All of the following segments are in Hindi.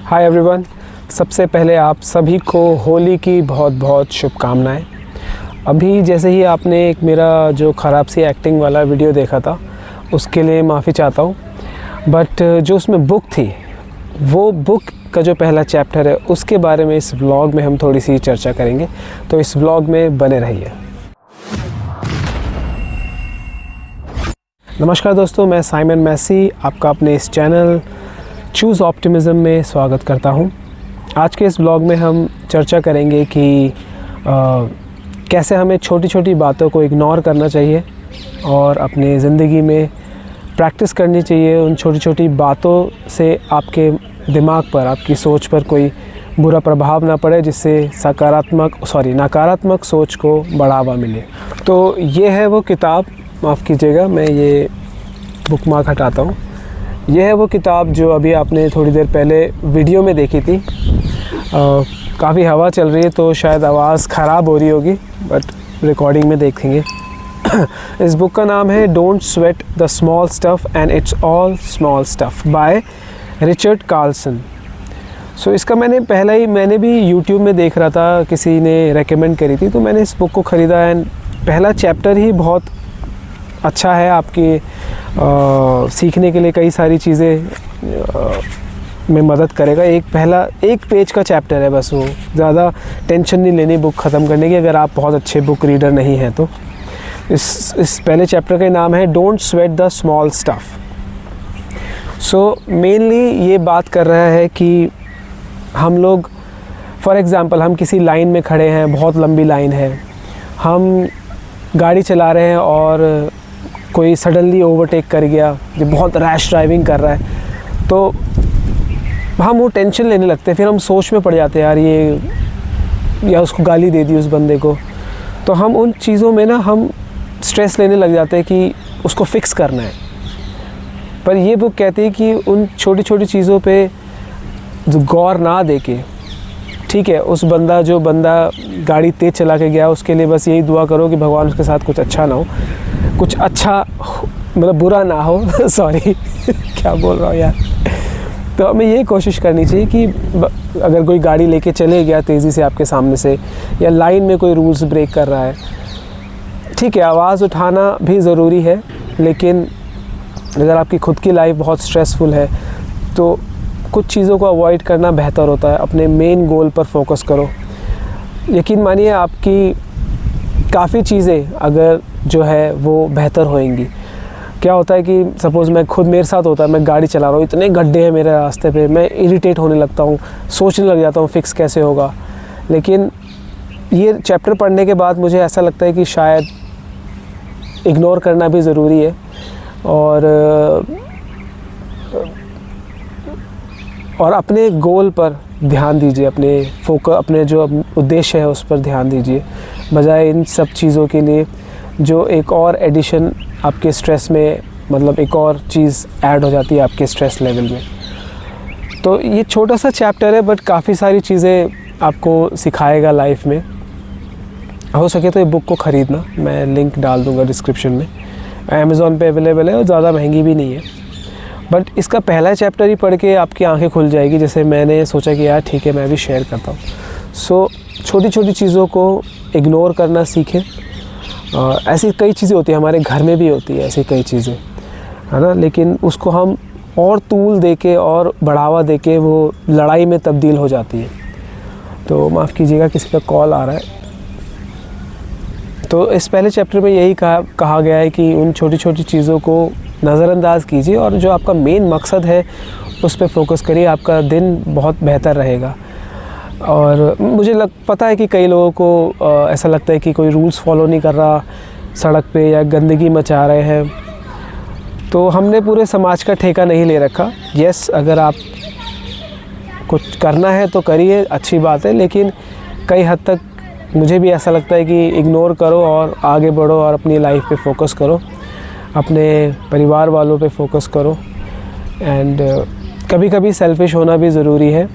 हाय एवरीवन, सबसे पहले आप सभी को होली की बहुत बहुत शुभकामनाएं। अभी जैसे ही आपने एक मेरा जो ख़राब सी एक्टिंग वाला वीडियो देखा था उसके लिए माफ़ी चाहता हूँ, बट जो उसमें बुक थी वो बुक का जो पहला चैप्टर है उसके बारे में इस व्लॉग में हम थोड़ी सी चर्चा करेंगे, तो इस व्लॉग में बने रहिए। नमस्कार दोस्तों, मैं साइमन मैसी आपका अपने इस चैनल चूज़ ऑप्टिमिज़म में स्वागत करता हूं। आज के इस व्लॉग में हम चर्चा करेंगे कि कैसे हमें छोटी छोटी बातों को इग्नोर करना चाहिए और अपनी ज़िंदगी में प्रैक्टिस करनी चाहिए। उन छोटी छोटी बातों से आपके दिमाग पर, आपकी सोच पर कोई बुरा प्रभाव ना पड़े, जिससे नकारात्मक सोच को बढ़ावा मिले। तो ये है वो किताब, माफ़ कीजिएगा मैं ये बुकमार्क हटाता हूँ। यह है वो किताब जो अभी आपने थोड़ी देर पहले वीडियो में देखी थी। काफ़ी हवा चल रही है तो शायद आवाज़ ख़राब हो रही होगी, बट रिकॉर्डिंग में देखेंगे। इस बुक का नाम है don't sweat the small stuff and it's all small stuff by Richard Carlson. So इसका मैंने भी यूट्यूब में देख रहा था, किसी ने रेकमेंड करी थी, तो मैंने इस बुक को ख़रीदा। एंड पहला चैप्टर ही बहुत अच्छा है, आपकी सीखने के लिए कई सारी चीज़ें में मदद करेगा। एक पेज का चैप्टर है बस, वो ज़्यादा टेंशन नहीं लेनी बुक ख़त्म करने की, अगर आप बहुत अच्छे बुक रीडर नहीं हैं तो। इस पहले चैप्टर का नाम है don't sweat the small stuff. So mainly ये बात कर रहा है कि हम लोग, फॉर एग्ज़ाम्पल, हम किसी लाइन में खड़े हैं, बहुत लंबी लाइन है, हम गाड़ी चला रहे हैं और कोई सडनली ओवरटेक कर गया, जो बहुत रैश ड्राइविंग कर रहा है, तो हम वो टेंशन लेने लगते हैं। फिर हम सोच में पड़ जाते हैं, यार या उसको गाली दे दी उस बंदे को, तो हम उन चीज़ों में हम स्ट्रेस लेने लग जाते हैं कि उसको फ़िक्स करना है। पर ये बुक कहती है कि उन छोटी छोटी चीज़ों पे गौर ना दे के, ठीक है, जो बंदा गाड़ी तेज़ चला के गया, उसके लिए बस यही दुआ करो कि भगवान उसके साथ कुछ अच्छा ना हो, कुछ अच्छा मतलब बुरा ना हो। सॉरी क्या बोल रहा हूँ यार। तो हमें ये कोशिश करनी चाहिए कि अगर कोई गाड़ी लेके चले गया तेज़ी से आपके सामने से, या लाइन में कोई रूल्स ब्रेक कर रहा है, ठीक है, आवाज़ उठाना भी ज़रूरी है, लेकिन अगर आपकी खुद की लाइफ बहुत स्ट्रेसफुल है तो कुछ चीज़ों को अवॉइड करना बेहतर होता है। अपने मेन गोल पर फोकस करो। यकीन मानिए आपकी काफ़ी चीज़ें अगर जो है वो बेहतर होएंगी। क्या होता है कि सपोज़ मेरे साथ होता है, मैं गाड़ी चला रहा हूँ, इतने गड्ढे हैं मेरे रास्ते पे, मैं इरिटेट होने लगता हूँ, सोचने लग जाता हूँ फ़िक्स कैसे होगा। लेकिन ये चैप्टर पढ़ने के बाद मुझे ऐसा लगता है कि शायद इग्नोर करना भी ज़रूरी है, और अपने गोल पर ध्यान दीजिए, अपने जो उद्देश्य है उस पर ध्यान दीजिए, बजाय इन सब चीज़ों के लिए जो एक और एडिशन आपके स्ट्रेस में, मतलब एक और चीज़ ऐड हो जाती है आपके स्ट्रेस लेवल में। तो ये छोटा सा चैप्टर है, बट काफ़ी सारी चीज़ें आपको सिखाएगा लाइफ में। हो सके तो ये बुक को ख़रीदना, मैं लिंक डाल दूँगा डिस्क्रिप्शन में। अमेज़ॉन पे अवेलेबल है और ज़्यादा महंगी भी नहीं है। बट इसका पहला चैप्टर ही पढ़ के आपकी आंखें खुल जाएगी, जैसे मैंने सोचा कि यार ठीक है, मैं भी शेयर करता हूँ। सो छोटी छोटी चीज़ों को इग्नोर करना सीखें। ऐसी कई चीज़ें होती हैं, हमारे घर में भी होती है ऐसी कई चीज़ें, है ना, लेकिन उसको हम और तूल दे के और बढ़ावा दे के वो लड़ाई में तब्दील हो जाती है। तो माफ़ कीजिएगा, किसी का कॉल आ रहा है। तो इस पहले चैप्टर में यही कहा गया है कि उन छोटी छोटी चीज़ों को नज़रअंदाज कीजिए और जो आपका मेन मकसद है उस पर फोकस करिए, आपका दिन बहुत बेहतर रहेगा। और मुझे पता है कि कई लोगों को ऐसा लगता है कि कोई रूल्स फॉलो नहीं कर रहा सड़क पे, या गंदगी मचा रहे हैं। तो हमने पूरे समाज का ठेका नहीं ले रखा। यस, अगर आप कुछ करना है तो करिए, अच्छी बात है, लेकिन कई हद तक मुझे भी ऐसा लगता है कि इग्नोर करो और आगे बढ़ो और अपनी लाइफ पे फोकस करो, अपने परिवार वालों पे फोकस करो। एंड कभी कभी सेल्फिश होना भी ज़रूरी है।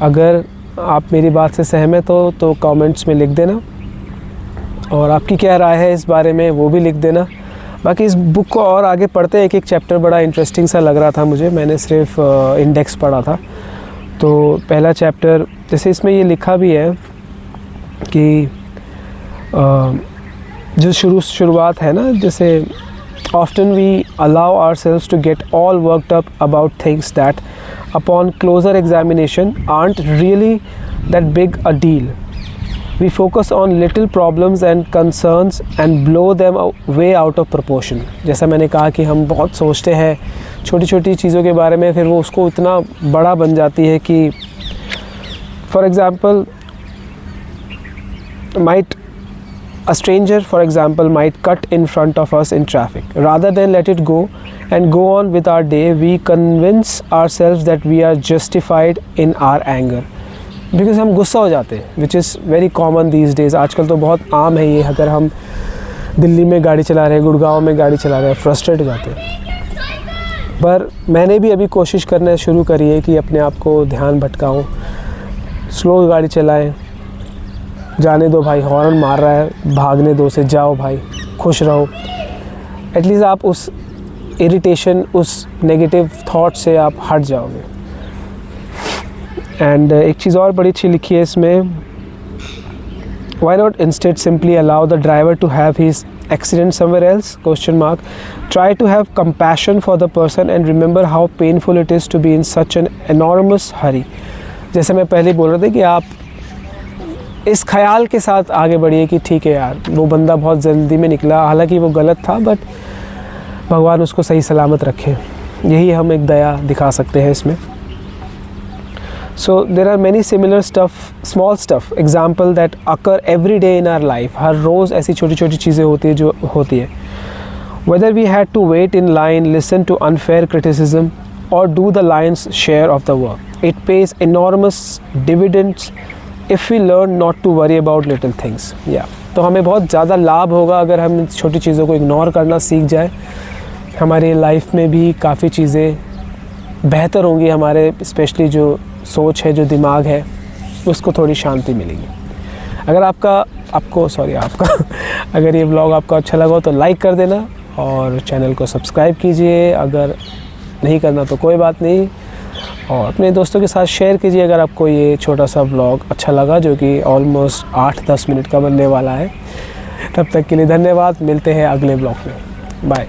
अगर आप मेरी बात से सहमत हो तो कमेंट्स में लिख देना, और आपकी क्या राय है इस बारे में वो भी लिख देना। बाकी इस बुक को और आगे पढ़ते हैं, एक चैप्टर बड़ा इंटरेस्टिंग सा लग रहा था मुझे, मैंने सिर्फ इंडेक्स पढ़ा था, तो पहला चैप्टर, जैसे इसमें ये लिखा भी है कि जो शुरुआत है ना, जैसे often we allow ourselves to get all worked up about things that upon closer examination aren't really that big a deal. We focus on little problems and concerns and blow them way out of proportion. जैसा मैंने कहा कि हम बहुत सोचते हैं छोटी छोटी चीज़ों के बारे में, फिर वो उसको इतना बड़ा बन जाती है कि for example a stranger, for example, might cut in front of us in traffic. Rather than let it go and go on with our day, we convince ourselves that we are justified in our anger. Because हम गुस्सा हो जाते हैं, which is very common these days. आजकल तो बहुत आम है ये, अगर हम दिल्ली में गाड़ी चला रहे हैं, गुड़गांव में गाड़ी चला रहे हैं, फ्रस्ट्रेट हो जाते हैं। पर मैंने भी अभी कोशिश करना शुरू करी है कि अपने आप को ध्यान भटकाऊँ, स्लो गाड़ी चलाएं, जाने दो भाई, हॉर्न मार रहा है, भागने दो, से जाओ भाई, खुश रहो। एटलीस्ट आप उस इरिटेशन, उस नेगेटिव थॉट से आप हट जाओगे। एंड एक चीज़ और बड़ी अच्छी लिखी है इसमें, why not instead simply allow the driver to have his accident somewhere else, question mark, try to have compassion for the person and remember how painful it is to be in such an enormous hurry. जैसे मैं पहले बोल रहा था कि आप इस ख्याल के साथ आगे बढ़िए कि ठीक है यार, वो बंदा बहुत जल्दी में निकला, हालांकि वो गलत था, बट भगवान उसको सही सलामत रखे। यही हम एक दया दिखा सकते हैं इसमें। So there are many similar small stuff example that occur every day in our life. हर रोज़ ऐसी छोटी छोटी चीज़ें होती है जो होती है। Whether we had to wait in line, listen to unfair criticism और do the lion's share of the work, it pays enormous dividends if we learn not to worry about little things. या तो हमें बहुत ज़्यादा लाभ होगा अगर हम इन छोटी चीज़ों को इग्नोर करना सीख जाए। हमारी लाइफ में भी काफ़ी चीज़ें बेहतर होंगी, हमारे स्पेशली जो सोच है, जो दिमाग है, उसको थोड़ी शांति मिलेगी। अगर आपका अगर ये व्लॉग आपको अच्छा लगा हो तो लाइक कर देना और चैनल को सब्सक्राइब कीजिए। अगर नहीं करना तो कोई बात नहीं, और अपने दोस्तों के साथ शेयर कीजिए अगर आपको ये छोटा सा व्लॉग अच्छा लगा, जो कि ऑलमोस्ट 8-10 मिनट का बनने वाला है। तब तक के लिए धन्यवाद, मिलते हैं अगले व्लॉग में, बाय।